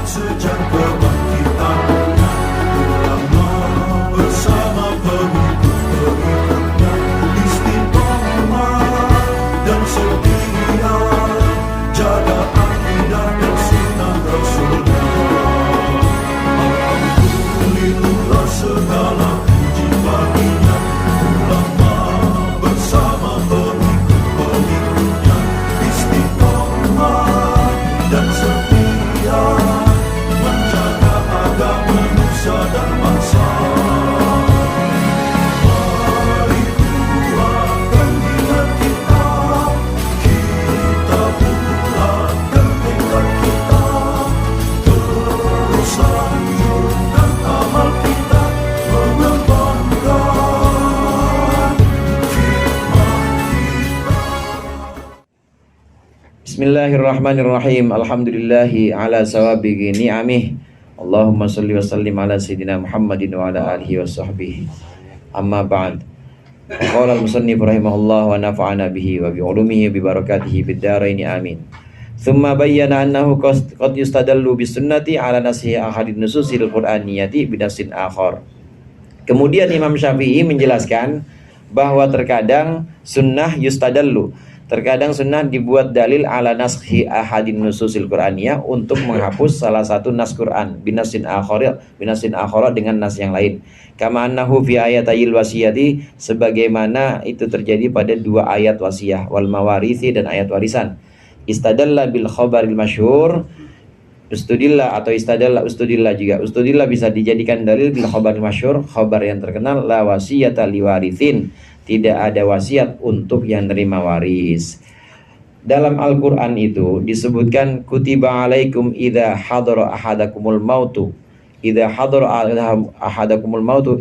sejak kebangkitannya, ulama bersama pengikut-pengikutnya istiqomah dan setia, jaga akidah dan sunnah Rasulnya. Alhamdulillah segala puji baginya, ulama bersama pengikut-pengikutnya istiqomah dan setia, menjaga agama Nusa dan bangsa. Mari kuatkan niat kita, kita bulatkan tekad kita, terus lanjutkan amal kita, mengembangkan khidmat kita. Bismillahirrahmanirrahim. Alhamdulillahi ala sawabigi ni'amih. Allahumma salli wa sallim ala sayyidina Muhammadin wa ala alihi wa sahbihi. Amma ba'd. Qala al-musannif rahimahullah wa nafa'ana bihi wa bi'ulumihi bi barakatihi bid dharaini amin. Thumma bayyana annahu qad yustadallu bis sunnati ala nasihi ahadin nususil qur'aniyati binasin akhar. Kemudian Imam Syafi'i menjelaskan bahwa terkadang sunnah yustadallu, terkadang sunnah dibuat dalil ala naskhi ahadin nususil Qur'aniyah untuk menghapus salah satu nas Qur'an binasin akhar dengan nas yang lain. Kama annahu fi ayatayil wasiyati, sebagaimana itu terjadi pada dua ayat wasiyah wal mawarithi dan ayat warisan. Istadalla bil khabaril masyhur, ustudillah atau ustudillah juga. Ustudillah bisa dijadikan dalil bil khabaril masyhur, khabar yang terkenal, la wasiyata liwarithin, tidak ada wasiat untuk yang nerima waris. Dalam Al-Quran itu disebutkan kutiba alaikum idza hadara ahadakumul mautu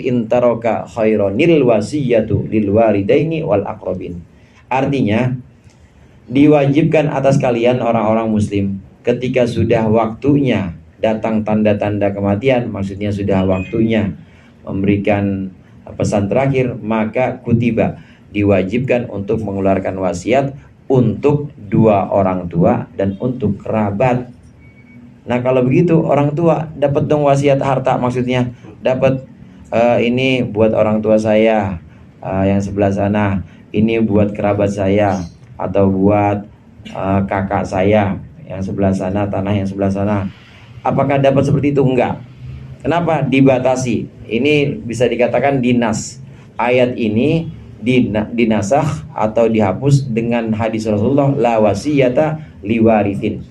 intaraka khairanil wasiyatu lil walidaini wal aqrabin. Artinya diwajibkan atas kalian orang-orang muslim ketika sudah waktunya datang tanda-tanda kematian, maksudnya sudah waktunya memberikan pesan terakhir, maka kutiba diwajibkan untuk mengeluarkan wasiat untuk dua orang tua dan untuk kerabat. Nah kalau begitu orang tua dapat dong wasiat harta, maksudnya dapat ini buat orang tua saya yang sebelah sana, ini buat kerabat saya, atau buat kakak saya yang sebelah sana, tanah yang sebelah sana. Apakah dapat seperti itu? Enggak. Kenapa? Dibatasi. Ini bisa dikatakan dinas. Ayat ini dinasakh atau dihapus dengan hadis Rasulullah, la wasiyata liwarithin.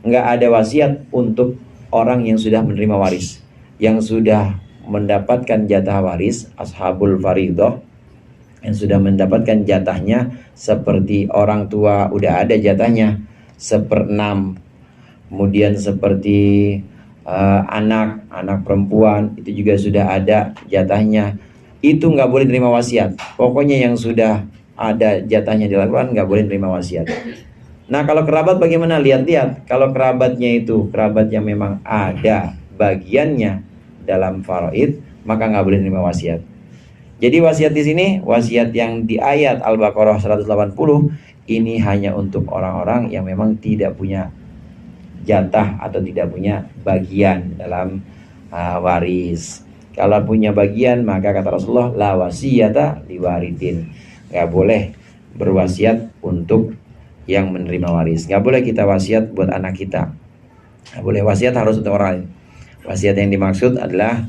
Enggak ada wasiat untuk orang yang sudah menerima waris, yang sudah mendapatkan jatah waris, ashabul faridah, yang sudah mendapatkan jatahnya, seperti orang tua udah ada jatahnya 1/6. Kemudian seperti anak perempuan itu juga sudah ada jatahnya, itu nggak boleh terima wasiat. Pokoknya yang sudah ada jatahnya dilakukan nggak boleh terima wasiat. Nah kalau kerabat bagaimana? Lihat-lihat, kalau kerabatnya itu kerabat yang memang ada bagiannya dalam faraid, maka nggak boleh terima wasiat. Jadi wasiat di sini, wasiat yang di ayat Al-Baqarah 180 ini hanya untuk orang-orang yang memang tidak punya jatah atau tidak punya bagian dalam waris. Kalau punya bagian, maka kata Rasulullah, la wasiyata liwarithin, nggak boleh berwasiat untuk yang menerima waris. Nggak boleh kita wasiat buat anak kita, nggak boleh. Wasiat harus untuk orang lain. Wasiat yang dimaksud adalah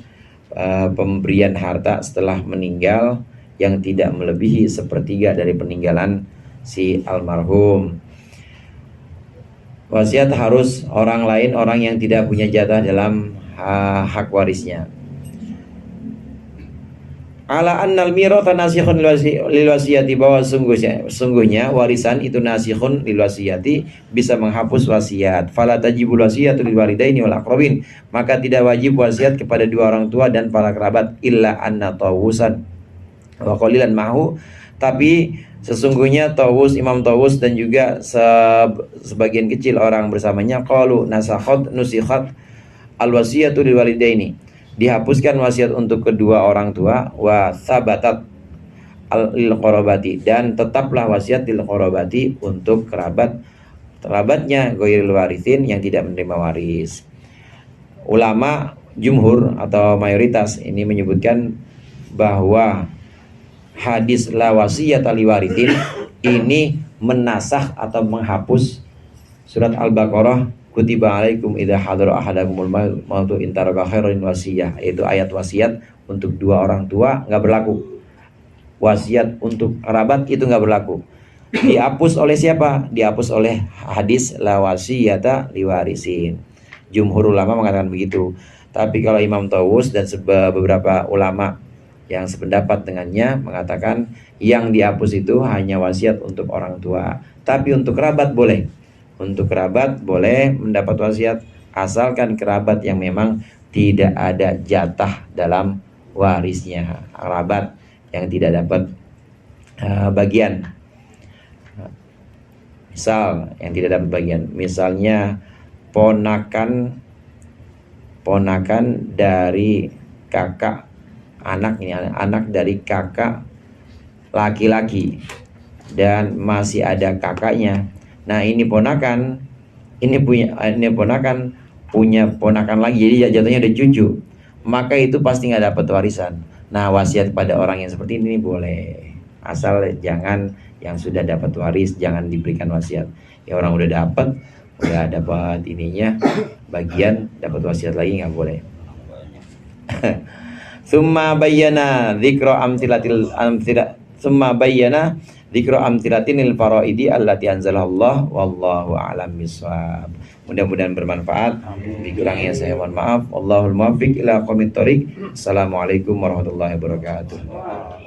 pemberian harta setelah meninggal yang tidak melebihi 1/3 dari peninggalan si almarhum. Wasiat harus orang lain, orang yang tidak punya jatah dalam hak warisnya. Ala annal miratha nasikhun lil wasiyati, bahwa sungguhnya warisan itu nasikhun lil wasiyati, bisa menghapus wasiat. Fala tajibul wasiyatu lil walidaini wal aqrabin, maka tidak wajib wasiat kepada dua orang tua dan para kerabat, illa anna tawusan wa qalilan mahu, tapi sesungguhnya Tawus, Imam Tawus dan juga sebagian kecil orang bersamanya, qalu nusikhat al-wasiyatu lil walidaini, dihapuskan wasiat untuk kedua orang tua, wa thabatat lil qarabati, dan tetaplah wasiat lil qarabati untuk kerabatnya, ghairil warithin, yang tidak menerima waris. ulama jumhur atau mayoritas ini menyebutkan bahwa hadis la wasiyata liwarithin ini menasakh atau menghapus surat Al-Baqarah, kutiba alaikum idza hadara ahadakumul mautu in taraka khairan wasiyah, yaitu ayat wasiat untuk dua orang tua nggak berlaku. Wasiat untuk kerabat itu nggak berlaku. Dihapus oleh siapa? Dihapus oleh hadis la wasiyata liwarisin. Jumhur ulama mengatakan begitu. Tapi kalau Imam Tawus dan beberapa ulama yang sependapat dengannya mengatakan yang dihapus itu hanya wasiat untuk orang tua. Tapi untuk kerabat boleh. Untuk kerabat boleh mendapat wasiat asalkan kerabat yang memang tidak ada jatah dalam warisnya. Kerabat yang tidak dapat bagian. Misal yang tidak dapat bagian, misalnya ponakan dari kakak, anak dari kakak laki-laki dan masih ada kakaknya. Nah, ini ponakan punya ponakan lagi, jadi jatuhnya ada cucu. Maka itu pasti nggak dapat warisan. Nah, wasiat pada orang yang seperti ini boleh, asal jangan yang sudah dapat waris jangan diberikan wasiat. Ya orang udah dapat ininya bagian, dapat wasiat lagi nggak boleh. Summa bayyana dzikra amtilatinil faraidi allati anzalallah wallahu a'lam bissawab. Mudah-mudahan bermanfaat. Dikurangnya saya mohon maaf. Wallahul muwaffiq ila aqwamit thoriq. Assalamualaikum warahmatullahi wabarakatuh.